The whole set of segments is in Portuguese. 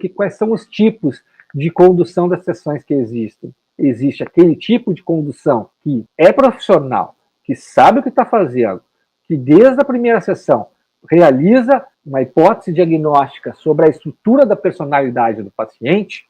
porque quais são os tipos de condução das sessões que existem. Existe aquele tipo de condução que é profissional, que sabe o que está fazendo, que desde a primeira sessão realiza uma hipótese diagnóstica sobre a estrutura da personalidade do paciente,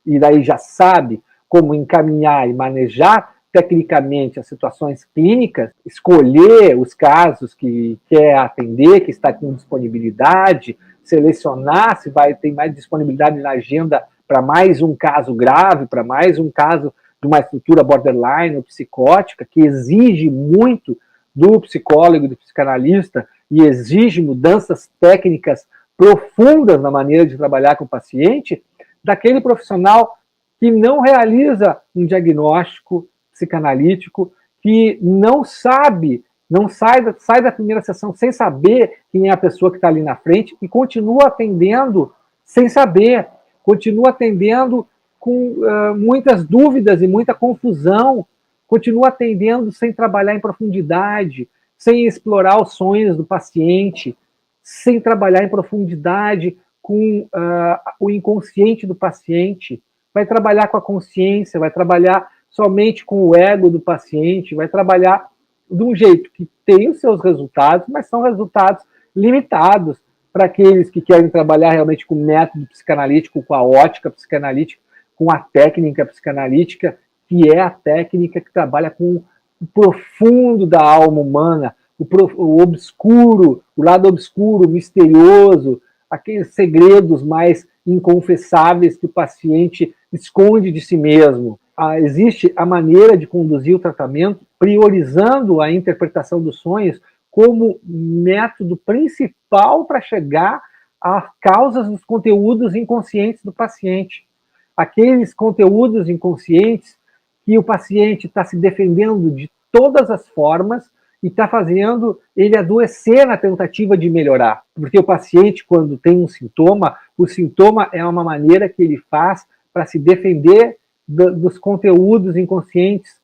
e daí já sabe como encaminhar e manejar tecnicamente as situações clínicas, escolher os casos que quer atender, que está com disponibilidade, selecionar se vai ter mais disponibilidade na agenda para mais um caso grave, para mais um caso de uma estrutura borderline ou psicótica, que exige muito do psicólogo, do psicanalista, e exige mudanças técnicas profundas na maneira de trabalhar com o paciente, daquele profissional que não realiza um diagnóstico psicanalítico, que não sabe, não sai da primeira sessão sem saber quem é a pessoa que está ali na frente e continua atendendo sem saber, continua atendendo com muitas dúvidas e muita confusão, continua atendendo sem trabalhar em profundidade, sem explorar os sonhos do paciente, sem trabalhar em profundidade com o inconsciente do paciente, vai trabalhar com a consciência, vai trabalhar somente com o ego do paciente, vai trabalhar de um jeito que tem os seus resultados, mas são resultados limitados para aqueles que querem trabalhar realmente com o método psicanalítico, com a ótica psicanalítica, com a técnica psicanalítica, que é a técnica que trabalha com o profundo da alma humana, o obscuro, o lado obscuro, misterioso, aqueles segredos mais inconfessáveis que o paciente esconde de si mesmo. Existe a maneira de conduzir o tratamento priorizando a interpretação dos sonhos como método principal para chegar às causas dos conteúdos inconscientes do paciente. Aqueles conteúdos inconscientes que o paciente está se defendendo de todas as formas e está fazendo ele adoecer na tentativa de melhorar. Porque o paciente, quando tem um sintoma, o sintoma é uma maneira que ele faz para se defender dos conteúdos inconscientes,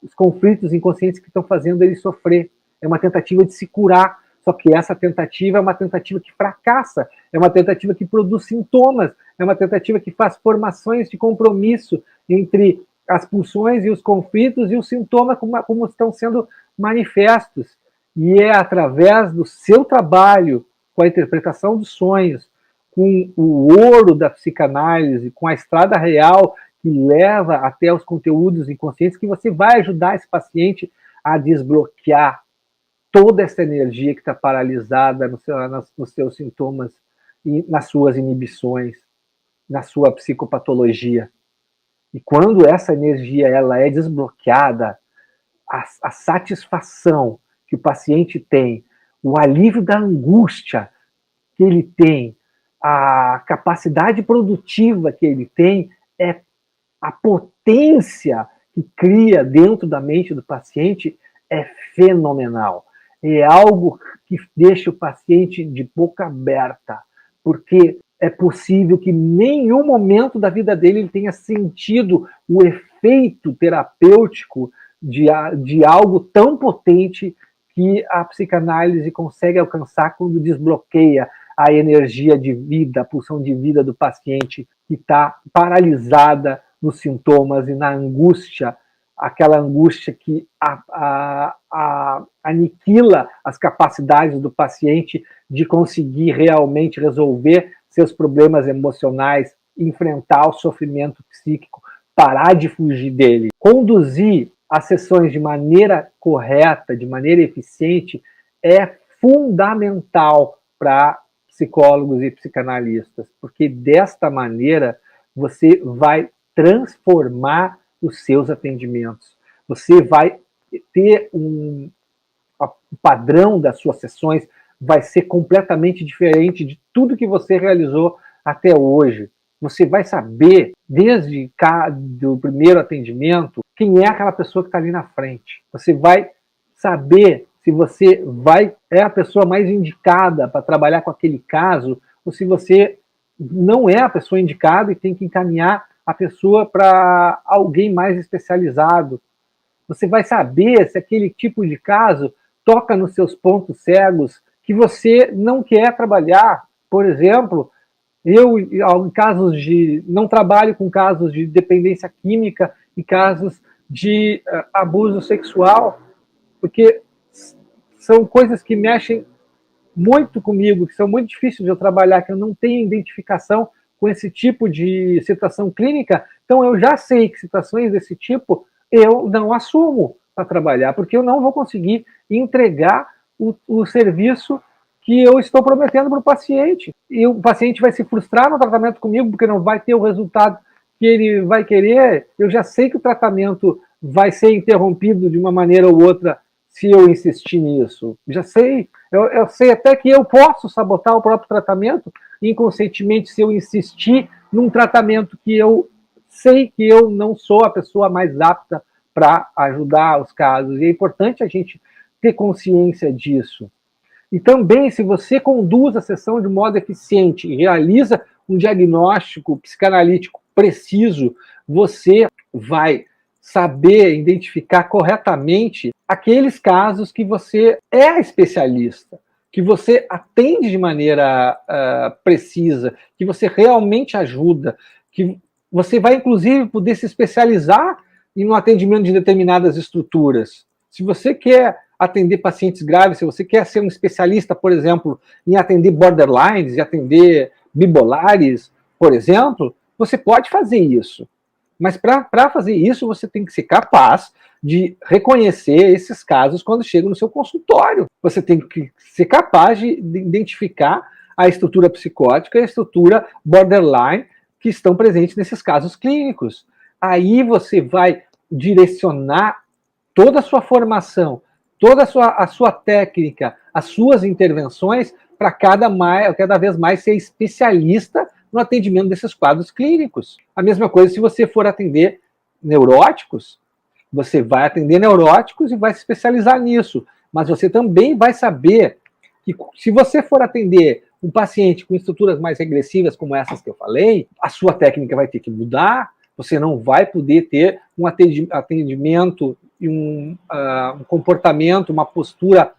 os conflitos inconscientes que estão fazendo ele sofrer. É uma tentativa de se curar, só que essa tentativa é uma tentativa que fracassa, é uma tentativa que produz sintomas, é uma tentativa que faz formações de compromisso entre as pulsões e os conflitos e os sintomas como estão sendo manifestos. E é através do seu trabalho com a interpretação dos sonhos, com o ouro da psicanálise, com a estrada real que leva até os conteúdos inconscientes, que você vai ajudar esse paciente a desbloquear toda essa energia que está paralisada nos seus sintomas, e nas suas inibições, na sua psicopatologia. E quando essa energia ela é desbloqueada, a satisfação que o paciente tem, o alívio da angústia que ele tem, a capacidade produtiva que ele tem, é a potência que cria dentro da mente do paciente é fenomenal. É algo que deixa o paciente de boca aberta, porque é possível que em nenhum momento da vida dele ele tenha sentido o efeito terapêutico de algo tão potente que a psicanálise consegue alcançar quando desbloqueia a energia de vida, a pulsão de vida do paciente que está paralisada nos sintomas e na angústia, aquela angústia que aniquila as capacidades do paciente de conseguir realmente resolver seus problemas emocionais, enfrentar o sofrimento psíquico, parar de fugir dele. Conduzir as sessões de maneira correta, de maneira eficiente, é fundamental para psicólogos e psicanalistas, porque desta maneira você vai transformar os seus atendimentos. Você vai ter o padrão das suas sessões vai ser completamente diferente de tudo que você realizou até hoje. Você vai saber, desde do primeiro atendimento, quem é aquela pessoa que está ali na frente. Você vai saber se você é a pessoa mais indicada para trabalhar com aquele caso, ou se você não é a pessoa indicada e tem que encaminhar a pessoa para alguém mais especializado. Você vai saber se aquele tipo de caso toca nos seus pontos cegos que você não quer trabalhar. Por exemplo, em casos de... não trabalho com casos de dependência química e casos de abuso sexual, porque são coisas que mexem muito comigo, que são muito difíceis de eu trabalhar, que eu não tenho identificação com esse tipo de situação clínica. Então eu já sei que situações desse tipo eu não assumo para trabalhar, porque eu não vou conseguir entregar o serviço que eu estou prometendo para o paciente. E o paciente vai se frustrar no tratamento comigo, porque não vai ter o resultado que ele vai querer. Eu já sei que o tratamento vai ser interrompido de uma maneira ou outra se eu insistir nisso. Já sei. Eu sei até que eu posso sabotar o próprio tratamento inconscientemente se eu insistir num tratamento que eu sei que eu não sou a pessoa mais apta para ajudar os casos. E é importante a gente ter consciência disso. E também, se você conduz a sessão de modo eficiente e realiza um diagnóstico psicanalítico preciso, você vai saber identificar corretamente aqueles casos que você é especialista, que você atende de maneira precisa, que você realmente ajuda, que você vai, inclusive, poder se especializar no atendimento de determinadas estruturas. Se você quer atender pacientes graves, se você quer ser um especialista, por exemplo, em atender borderlines, em atender bipolares, por exemplo, você pode fazer isso. Mas para fazer isso, você tem que ser capaz de reconhecer esses casos quando chegam no seu consultório. Você tem que ser capaz de identificar a estrutura psicótica e a estrutura borderline que estão presentes nesses casos clínicos. Aí você vai direcionar toda a sua formação, toda a sua técnica, as suas intervenções para cada vez mais ser especialista no atendimento desses quadros clínicos. A mesma coisa se você for atender neuróticos, você vai atender neuróticos e vai se especializar nisso, mas você também vai saber que se você for atender um paciente com estruturas mais regressivas como essas que eu falei, a sua técnica vai ter que mudar, você não vai poder ter um atendimento e um comportamento, uma postura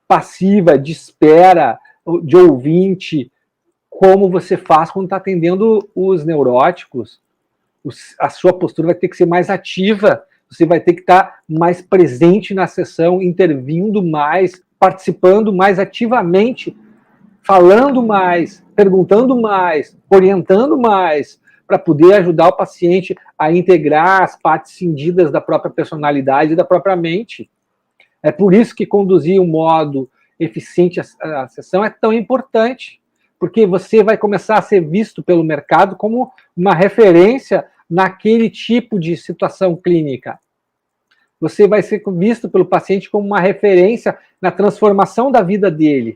passiva, de espera, de ouvinte, como você faz quando está atendendo os neuróticos. A sua postura vai ter que ser mais ativa, você vai ter que estar mais presente na sessão, intervindo mais, participando mais ativamente, falando mais, perguntando mais, orientando mais, para poder ajudar o paciente a integrar as partes cindidas da própria personalidade e da própria mente. É por isso que conduzir um modo eficiente a sessão é tão importante, porque você vai começar a ser visto pelo mercado como uma referência naquele tipo de situação clínica. Você vai ser visto pelo paciente como uma referência na transformação da vida dele.